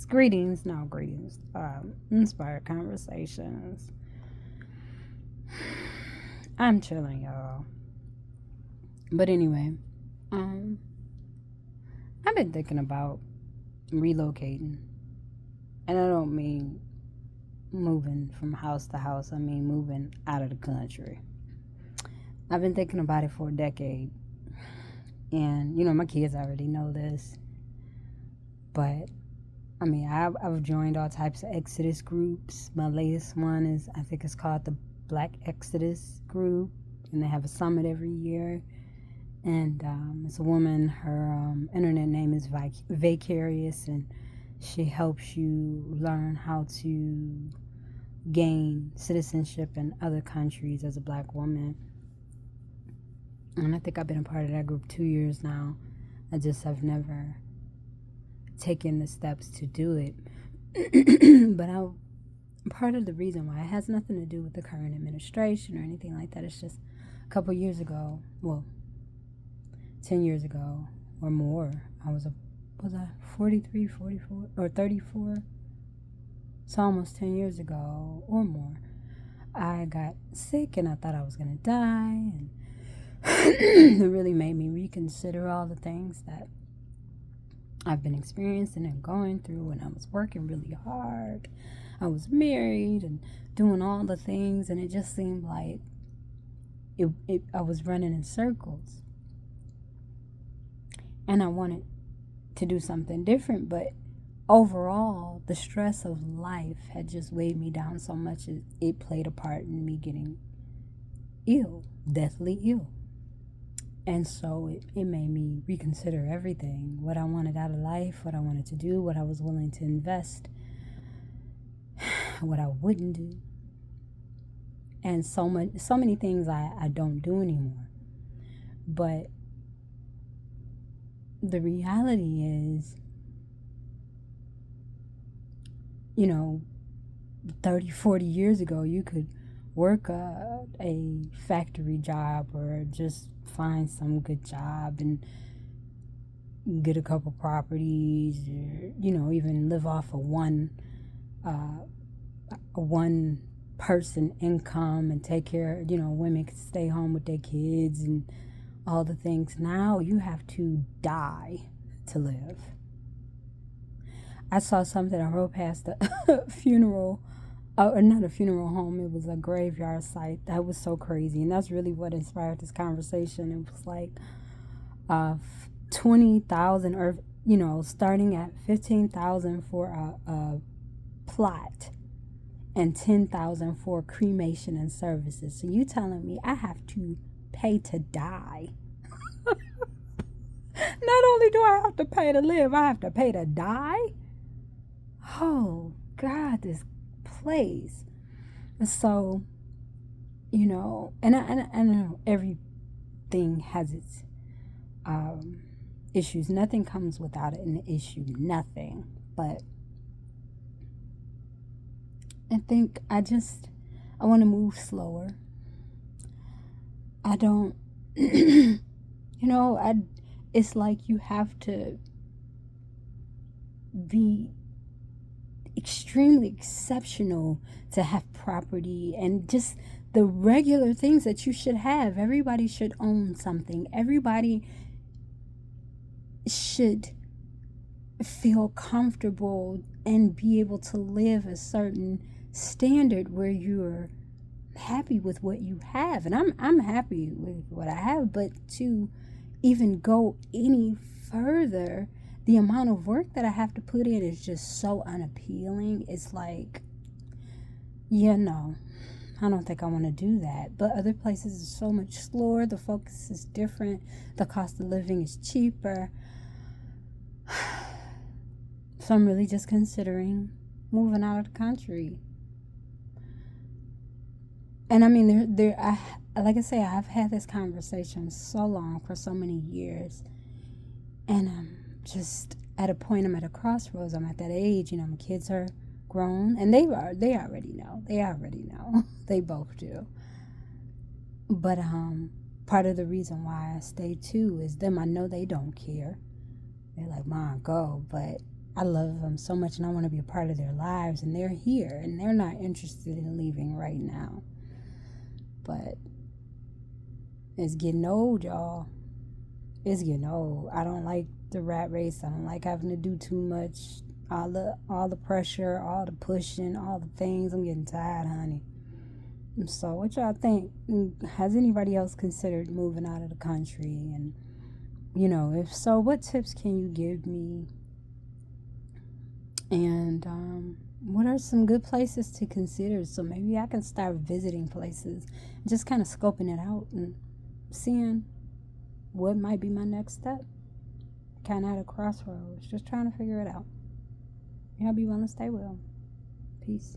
Greetings. Inspired conversations. I'm chilling, y'all. But anyway, um, I've been thinking about relocating, and I don't mean moving from house to house. I mean moving out of the country. I've been thinking about it for a decade, and my kids already know this, but I mean, I've joined all types of Exodus groups. My latest one is, I think it's called the Black Exodus group, and they have a summit every year. And it's a woman. Her internet name is Vicarious, and she helps you learn how to gain citizenship in other countries as a black woman. And I think I've been a part of that group 2 years now. I just have never taken the steps to do it. But part of the reason why, it has nothing to do with the current administration or anything like that. It's just a couple years ago, 10 years ago or more, was I 43, 44, or 34? So almost 10 years ago or more, I got sick and I thought I was going to die. And it really made me reconsider all the things that I've been experiencing and going through. And I was working really hard. I was married and doing all the things. And it just seemed like I was running in circles. And I wanted to do something different. But overall, the stress of life had just weighed me down so much. It played a part in me getting ill, deathly ill. And so it made me reconsider everything, what I wanted out of life, what I wanted to do, what I was willing to invest, what I wouldn't do. And so many things I don't do anymore. But the reality is, 30, 40 years ago, you could work a factory job or just find some good job and get a couple properties, or, even live off of one person income and take care, women could stay home with their kids and all the things. Now you have to die to live. I saw something, I rode past a funeral, or not a funeral home, it was a graveyard site. That was so crazy. And that's really what inspired this conversation. It was like 20,000, or, starting at 15,000 for a plot and 10,000 for cremation and services. So you telling me I have to pay to die? Not only do I have to pay to live, I have to pay to die? Oh, God, this place. So, and I know everything has its issues. Nothing comes without an issue. Nothing. But I think I want to move slower. I don't, it's like you have to be extremely exceptional to have property and just the regular things that you should have. Everybody should own something. Everybody should feel comfortable and be able to live a certain standard where you're happy with what you have. And I'm happy with what I have, but to even go any further, the amount of work that I have to put in is just so unappealing. It's like, I don't think I want to do that. But other places are so much slower. The focus is different. The cost of living is cheaper. So I'm really just considering moving out of the country. And I mean, like I say, I've had this conversation so long, for so many years. And I'm just at a point, I'm at a crossroads. I'm at that age, my kids are grown, and they already know. They both do. But part of the reason why I stay too is them. I know they don't care. They're like, Mom, go. But I love them so much and I want to be a part of their lives, and they're here and they're not interested in leaving right now. But it's getting old, y'all. It's getting old. I don't like the rat race. I don't like having to do too much. All the pressure, all the pushing, all the things. I'm getting tired, honey. So what y'all think? Has anybody else considered moving out of the country? And if so, what tips can you give me? And what are some good places to consider? So maybe I can start visiting places, just kind of scoping it out and seeing what might be my next step. Kind of at a crossroads, just trying to figure it out. Y'all be well and stay well. Peace.